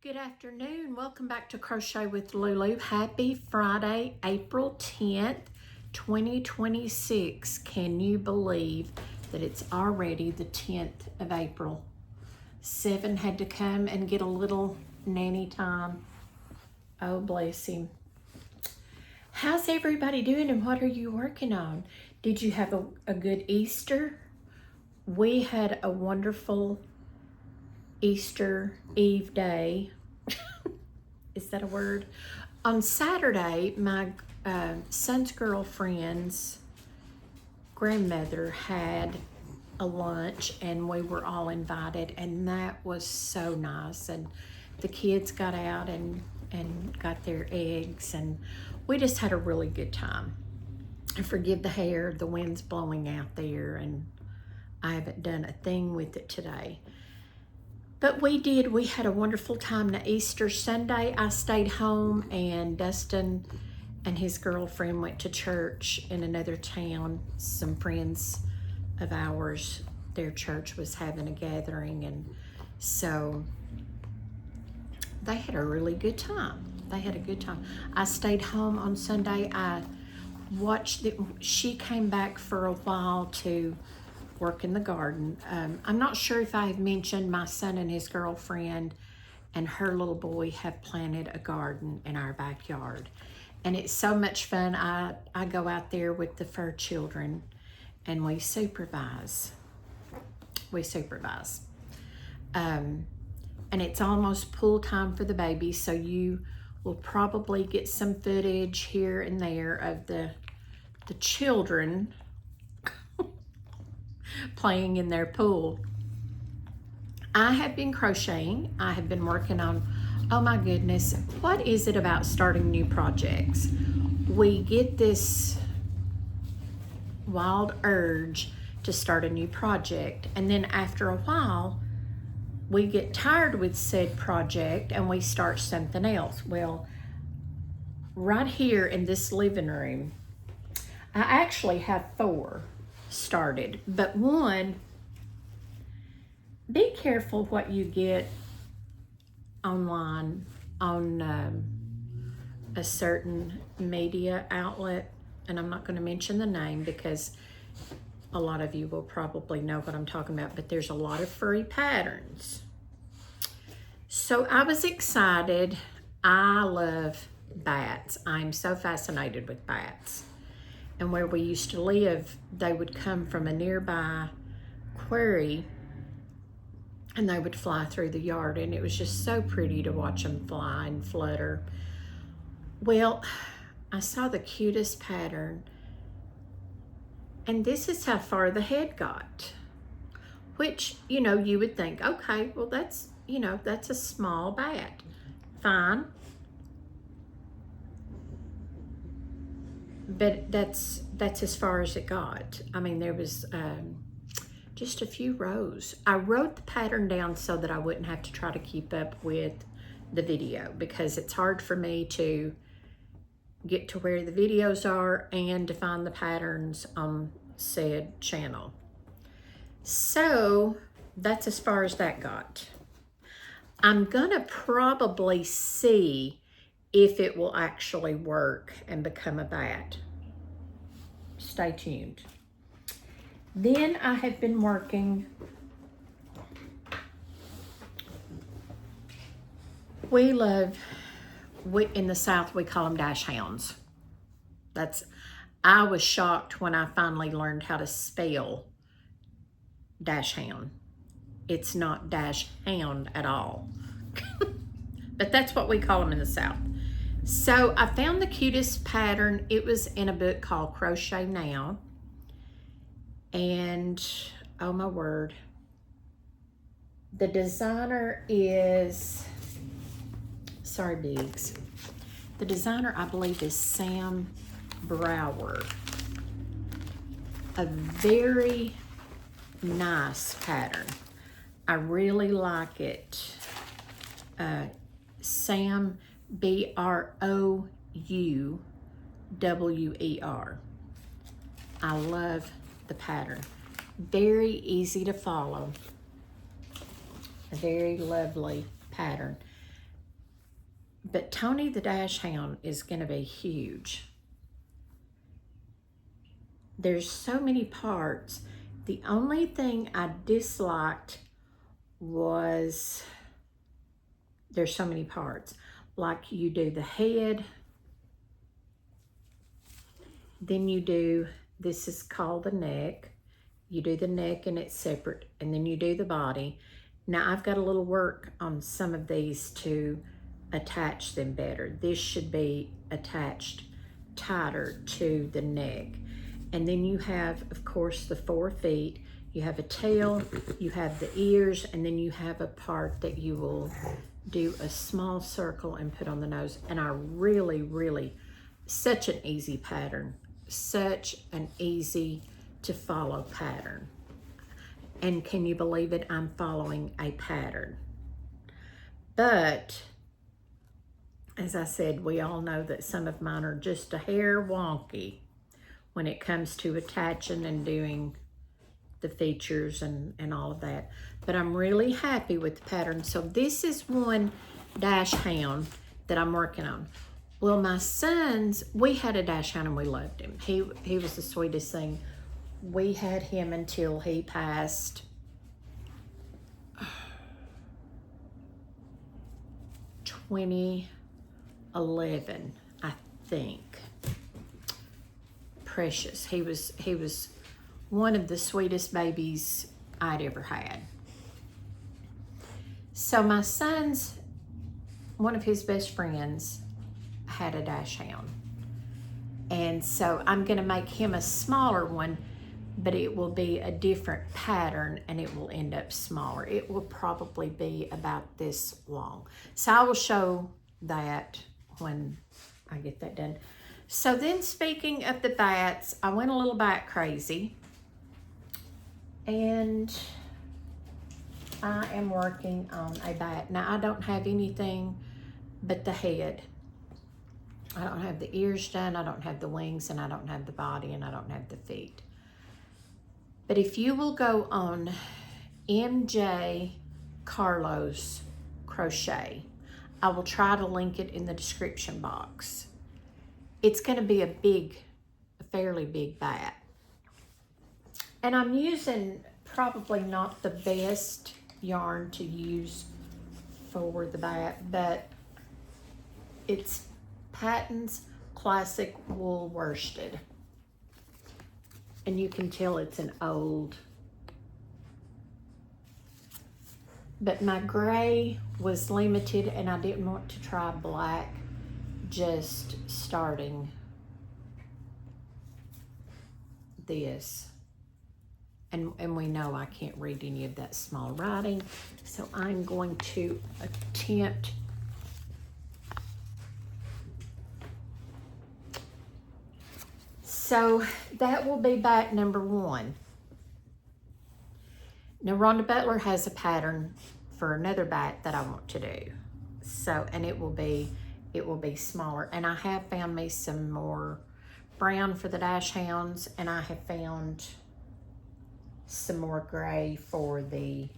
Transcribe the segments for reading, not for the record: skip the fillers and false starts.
Good afternoon. Welcome back to Crochet with Lulu. Happy Friday, April 10th, 2026. Can you believe that it's already the 10th of April? Seven had to come and get a little nanny time. Oh, bless him. How's everybody doing and what are you working on? Did you have a good Easter? We had a wonderful Easter Eve day. Is that a word? On Saturday, my son's girlfriend's grandmother had a lunch and we were all invited, and that was so nice. And the kids got out and got their eggs, and we just had a really good time. And forgive the hair, the wind's blowing out there, and I haven't done a thing with it today. But we had a wonderful time. Now, Easter Sunday, I stayed home, and Dustin and his girlfriend went to church in another town. Some friends of ours, their church was having a gathering, and so they had a really good time. They had a good time. I stayed home on Sunday. I watched she came back for a while to work in the garden. I'm not sure if I have mentioned my son and his girlfriend and her little boy have planted a garden in our backyard. And it's so much fun. I go out there with the fur children and we supervise. And it's almost pool time for the baby, so you will probably get some footage here and there of the children playing in their pool. I have been crocheting. I have been working on, oh my goodness, what is it about starting new projects? We get this wild urge to start a new project, and then after a while, we get tired with said project and we start something else. Well, right here in this living room, I actually have 4 started, but one, be careful what you get online on a certain media outlet, and I'm not going to mention the name because a lot of you will probably know what I'm talking about, but there's a lot of furry patterns. So I was excited. I love bats. I'm so fascinated with bats. And where we used to live, they would come from a nearby quarry and they would fly through the yard, and it was just so pretty to watch them fly and flutter. Well, I saw the cutest pattern, and this is how far the head got, which, you would think, okay, well, that's a small bat. Fine. But that's as far as it got. I mean, there was just a few rows. I wrote the pattern down so that I wouldn't have to try to keep up with the video, because it's hard for me to get to where the videos are and to find the patterns on said channel. So that's as far as that got. I'm gonna probably see if it will actually work and become a bat. Stay tuned. Then I have been working. In the South, we call them Dachshunds. I was shocked when I finally learned how to spell Dachshund. It's not Dachshund at all. But that's what we call them in the South. So I found the cutest pattern. It was in a book called Crochet Now. And, oh my word, the designer is, sorry, Biggs. The designer, I believe, is Sam Brouwer. A very nice pattern. I really like it. Sam, Brouwer. I love the pattern. Very easy to follow. A very lovely pattern. But Tony the Dachshund is going to be huge. There's so many parts. The only thing I disliked was there's so many parts. Like you do the head, then you do, this is called the neck. You do the neck and it's separate, and then you do the body. Now I've got a little work on some of these to attach them better. This should be attached tighter to the neck. And then you have, of course, the 4 feet. You have a tail, you have the ears, and then you have a part that you will do a small circle and put on the nose. And I really, really, such an easy pattern. Such an easy to follow pattern. And can you believe it? I'm following a pattern. But as I said, we all know that some of mine are just a hair wonky when it comes to attaching and doing the features and all of that. But I'm really happy with the pattern. So this is one Dachshund that I'm working on. Well, my sons, we had a Dachshund and we loved him. He was the sweetest thing. We had him until he passed 2011, I think. Precious. He was one of the sweetest babies I'd ever had. So my son's, one of his best friends had a Dachshund. And so I'm going to make him a smaller one, but it will be a different pattern and it will end up smaller. It will probably be about this long. So I will show that when I get that done. So then, speaking of the bats, I went a little bat crazy. And I am working on a bat. Now, I don't have anything but the head. I don't have the ears done, I don't have the wings, and I don't have the body, and I don't have the feet. But if you will go on MJ Carlos Crochet, I will try to link it in the description box. It's going to be a fairly big bat. And I'm using probably not the best yarn to use for the bat, but it's Patton's Classic Wool Worsted. And you can tell it's an old. But my gray was limited and I didn't want to try black just starting this. And we know I can't read any of that small writing, so I'm going to attempt so that will be bat number 1. Now Rhonda Butler has a pattern for another bat that I want to do. So, and it will be smaller. And I have found me some more brown for the Dachshunds, and I have found some more gray for the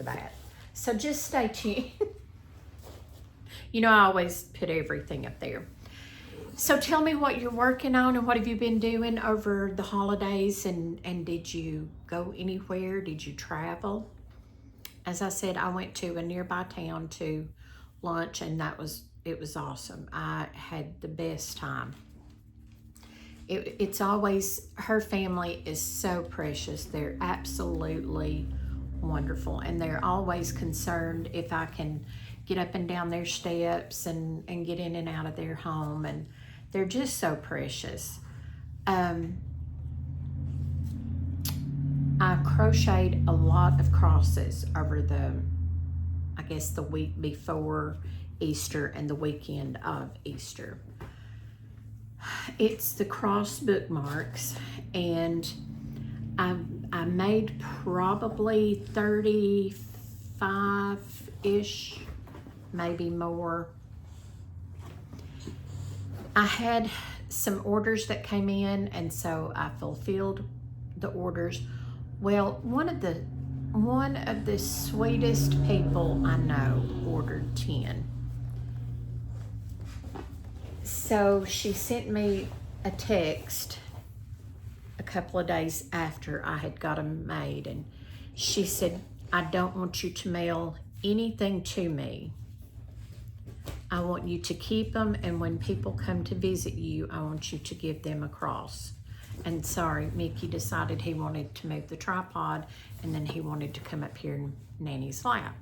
bat. So just stay tuned. You know, I always put everything up there. So tell me what you're working on and what have you been doing over the holidays, and did you go anywhere? Did you travel? As I said, I went to a nearby town to lunch, and it was awesome. I had the best time. It's always, her family is so precious. They're absolutely wonderful, and they're always concerned if I can get up and down their steps and get in and out of their home, and they're just so precious. I crocheted a lot of crosses over I guess the week before Easter and the weekend of Easter. It's the cross bookmarks, and I made probably 35-ish, maybe more. I had some orders that came in, and so I fulfilled the orders. Well, one of the sweetest people I know ordered 10. So she sent me a text a couple of days after I had got them made, and she said, I don't want you to mail anything to me. I want you to keep them, and when people come to visit you, I want you to give them a cross. And sorry, Mickey decided he wanted to move the tripod, and then he wanted to come up here in Nanny's lap.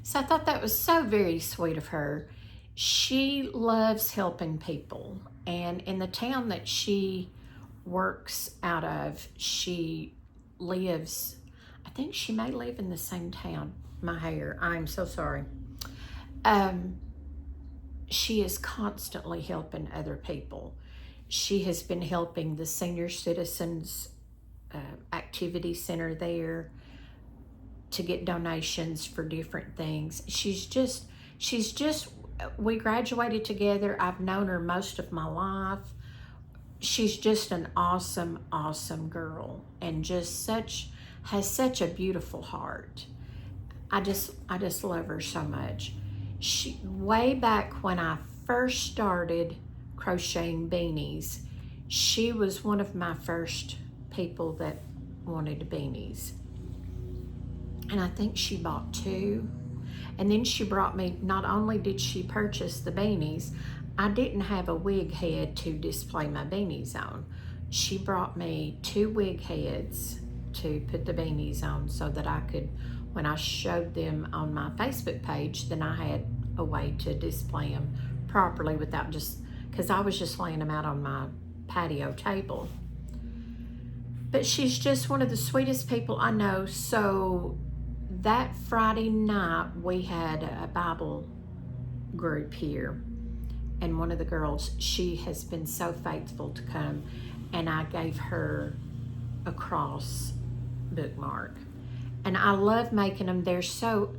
So I thought that was so very sweet of her. She loves helping people, and in the town that she works out of, she lives, I think she may live in the same town. My hair, I'm so sorry. She is constantly helping other people. She has been helping the senior citizens activity center there to get donations for different things. She's just, we graduated together. I've known her most of my life. She's just an awesome, awesome girl, and just has such a beautiful heart. I just love her so much. Way back when I first started crocheting beanies, she was one of my first people that wanted beanies. And I think she bought 2. And then she brought me, not only did she purchase the beanies, I didn't have a wig head to display my beanies on. She brought me 2 wig heads to put the beanies on, so that I could, when I showed them on my Facebook page, then I had a way to display them properly without because I was just laying them out on my patio table. But she's just one of the sweetest people I know. So that Friday night, we had a Bible group here, and one of the girls, she has been so faithful to come, and I gave her a cross bookmark. And I love making them.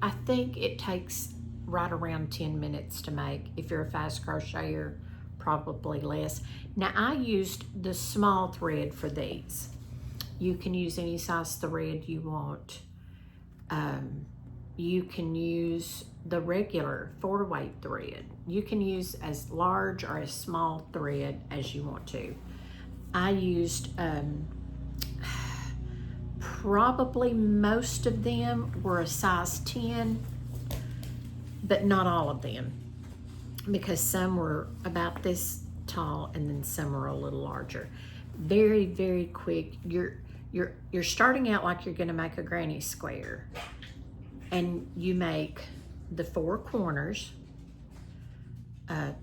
I think it takes right around 10 minutes to make. If you're a fast crocheter, probably less. Now, I used the small thread for these. You can use any size thread you want. You can use the regular 4-weight thread. You can use as large or as small thread as you want to. I used probably most of them were a size 10, but not all of them, because some were about this tall and then some were a little larger. Very, very quick. You're starting out like you're gonna make a granny square, and you make the 4 corners,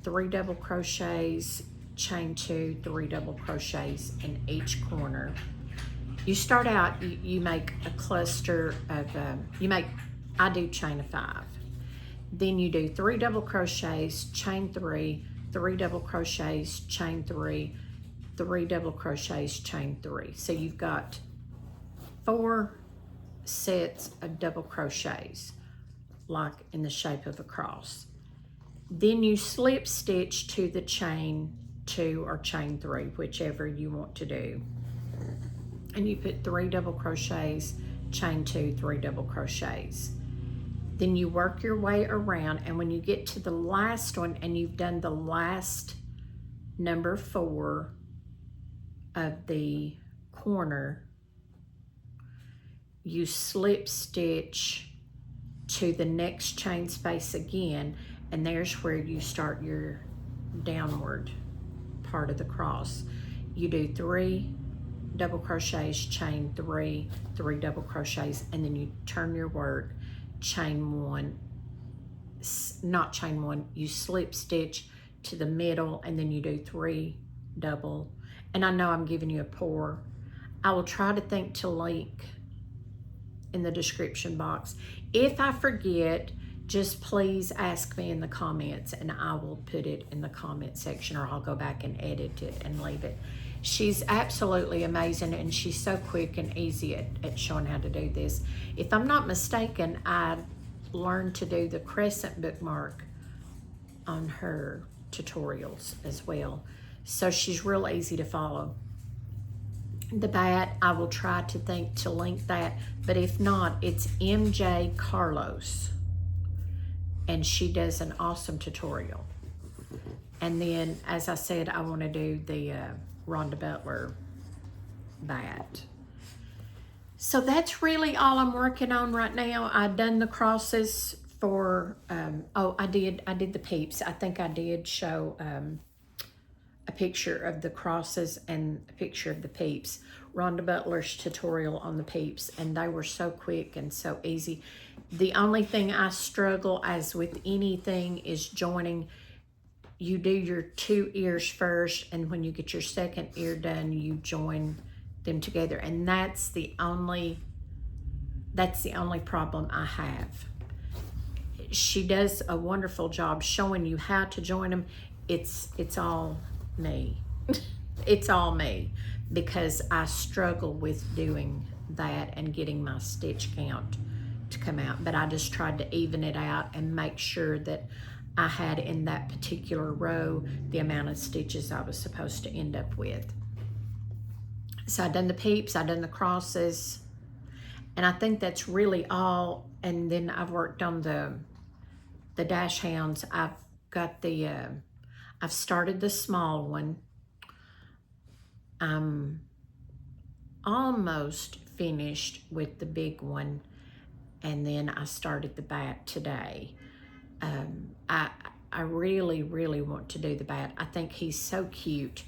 3 double crochets, chain 2, 3 double crochets in each corner. You start out, you make a cluster of, I do chain of 5. Then you do 3 double crochets, chain 3, 3 double crochets, chain 3, 3 double crochets, chain 3. So you've got 4 sets of double crochets, like in the shape of a cross. Then you slip stitch to the chain 2 or chain 3, whichever you want to do. And you put 3 double crochets, chain 2, 3 double crochets. Then you work your way around, and when you get to the last one and you've done the last number 4 of the corner, you slip stitch to the next chain space again, and there's where you start your downward part of the cross. You do 3 double crochets, chain 3, 3 double crochets, and then you turn your work, chain 1, not chain 1, you slip stitch to the middle, and then you do 3 double. And I know I'm giving you a pour. I will try to think to link in the description box. If I forget, just please ask me in the comments, and I will put it in the comment section, or I'll go back and edit it and leave it. She's absolutely amazing, and she's so quick and easy at showing how to do this. If I'm not mistaken, I learned to do the crescent bookmark on her tutorials as well. So she's real easy to follow. The bat, I will try to think to link that, but if not, it's MJ Carlos, and she does an awesome tutorial. And then, as I said, I want to do the Rhonda Butler bat. So that's really all I'm working on right now. I've done the crosses for, oh, I did the Peeps. I think I did show a picture of the crosses and a picture of the Peeps. Rhonda Butler's tutorial on the Peeps, and they were so quick and so easy. The only thing I struggle, as with anything, is joining. You do your 2 ears first, and when you get your second ear done, you join them together, and that's the only problem I have. She does a wonderful job showing you how to join them. It's all me. It's all me, because I struggle with doing that and getting my stitch count to come out. But I just tried to even it out and make sure that I had in that particular row the amount of stitches I was supposed to end up with. So I done the Peeps, I done the crosses, and I think that's really all. And then I've worked on the Dachshunds. I've got the I've started the small one. I'm almost finished with the big one, and then I started the bat today. I really, really want to do the bat. I think he's so cute.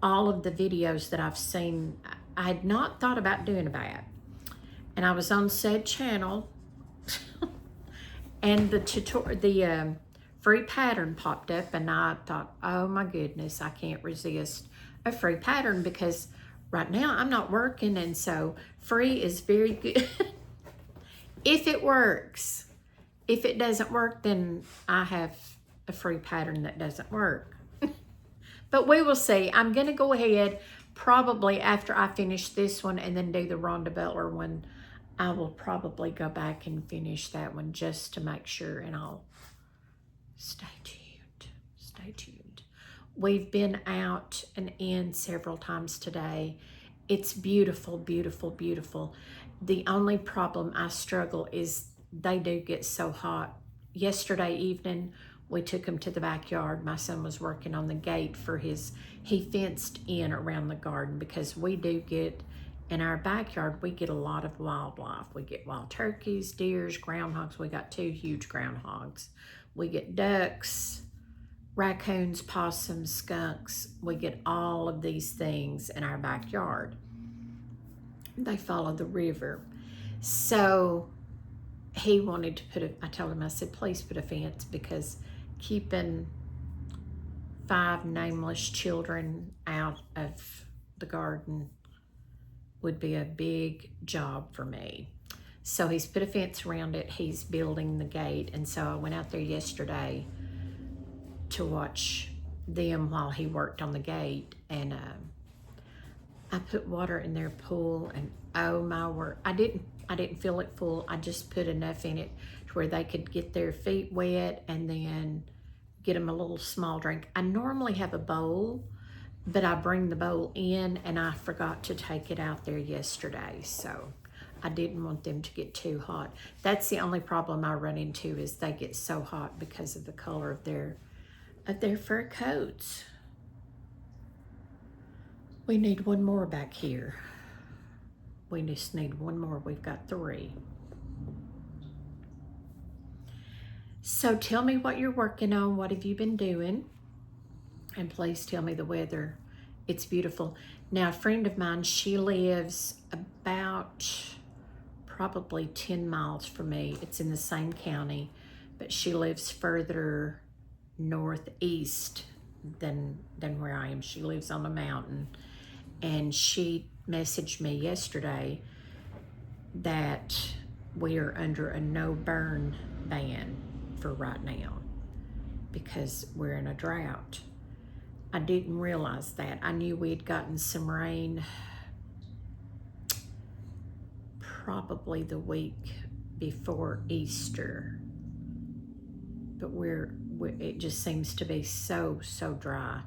All of the videos that I've seen, I had not thought about doing a bat. And I was on said channel, and the free pattern popped up, and I thought, oh my goodness, I can't resist a free pattern, because right now I'm not working, and so free is very good. If it works. If it doesn't work, then I have a free pattern that doesn't work. But we will see. I'm going to go ahead, probably after I finish this one and then do the Rhonda Butler one, I will probably go back and finish that one just to make sure, and I'll stay tuned. Stay tuned. We've been out and in several times today. It's beautiful, beautiful, beautiful. The only problem I struggle is they do get so hot. Yesterday evening, we took him to the backyard. My son was working on the gate for he fenced in around the garden, because we do get, in our backyard, we get a lot of wildlife. We get wild turkeys, deers, groundhogs. We got 2 huge groundhogs. We get ducks, raccoons, possums, skunks. We get all of these things in our backyard. They follow the river. So he wanted to I told him, I said, please put a fence, because keeping 5 nameless children out of the garden would be a big job for me. So he's put a fence around it. He's building the gate. And so I went out there yesterday to watch them while he worked on the gate. And I put water in their pool, and oh my word, I didn't fill it full. I just put enough in it to where they could get their feet wet and then get them a little small drink. I normally have a bowl, but I bring the bowl in, and I forgot to take it out there yesterday. So I didn't want them to get too hot. That's the only problem I run into, is they get so hot because of the color of their fur coats. We need one more back here. We just need one more. We've got 3. So tell me what you're working on. What have you been doing? And please tell me the weather. It's beautiful. Now, a friend of mine, she lives about probably 10 miles from me. It's in the same county, but she lives further northeast than where I am. She lives on a mountain, and she messaged me yesterday that we are under a no burn ban for right now because we're in a drought. I didn't realize that. I knew we'd gotten some rain probably the week before Easter, but it just seems to be so dry.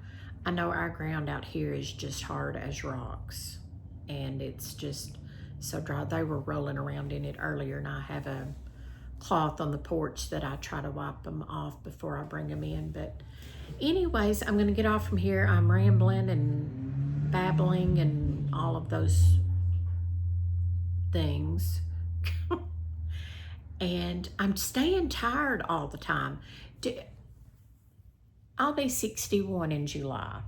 I know our ground out here is just hard as rocks, and it's just so dry. They were rolling around in it earlier, and I have a cloth on the porch that I try to wipe them off before I bring them in. But anyways, I'm gonna get off from here. I'm rambling and babbling and all of those things. And I'm staying tired all the time. I'll be 61 in July.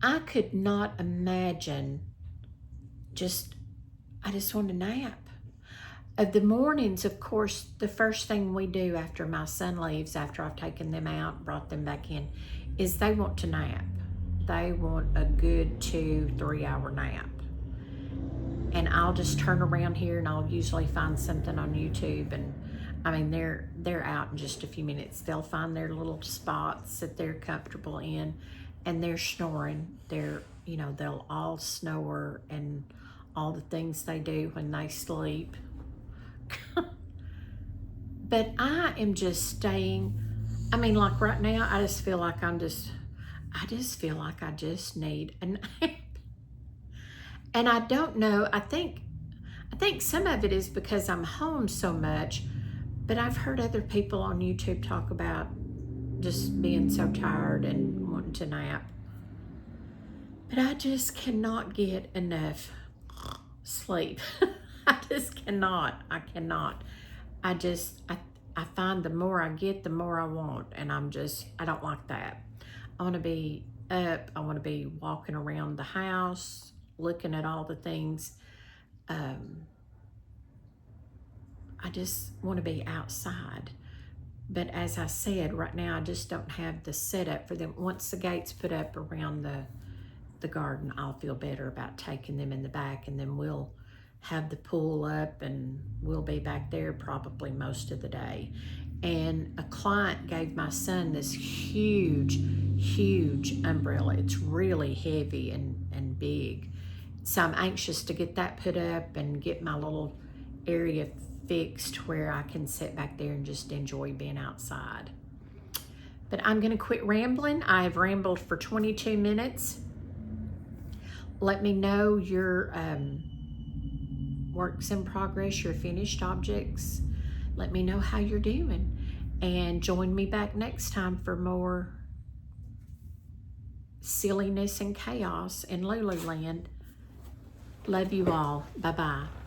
I could not imagine I just want to nap. The mornings, of course, the first thing we do after my son leaves, after I've taken them out, brought them back in, is they want to nap. They want a good 2-3 hour nap. And I'll just turn around here and I'll usually find something on YouTube. And I mean, they're out in just a few minutes. They'll find their little spots that they're comfortable in, and they're snoring. They'll all snore and all the things they do when they sleep. But I am just staying. I mean, like right now, I just feel like I feel like I just need a nap. And I don't know, I think some of it is because I'm home so much, but I've heard other people on YouTube talk about just being so tired and wanting to nap. But I just cannot get enough sleep. I just cannot. I cannot. I find the more I get, the more I want. And I don't like that. I want to be up. I want to be walking around the house, looking at all the things. I just want to be outside. But as I said, right now I just don't have the setup for them. Once the gate's put up around the garden, I'll feel better about taking them in the back, and then we'll have the pool up and we'll be back there probably most of the day. And a client gave my son this huge umbrella. It's really heavy and big. So I'm anxious to get that put up and get my little area fixed where I can sit back there and just enjoy being outside. But I'm gonna quit rambling. I've rambled for 22 minutes. Let me know your works in progress, your finished objects. Let me know how you're doing. And join me back next time for more silliness and chaos in Lululand. Love you all. Bye-bye.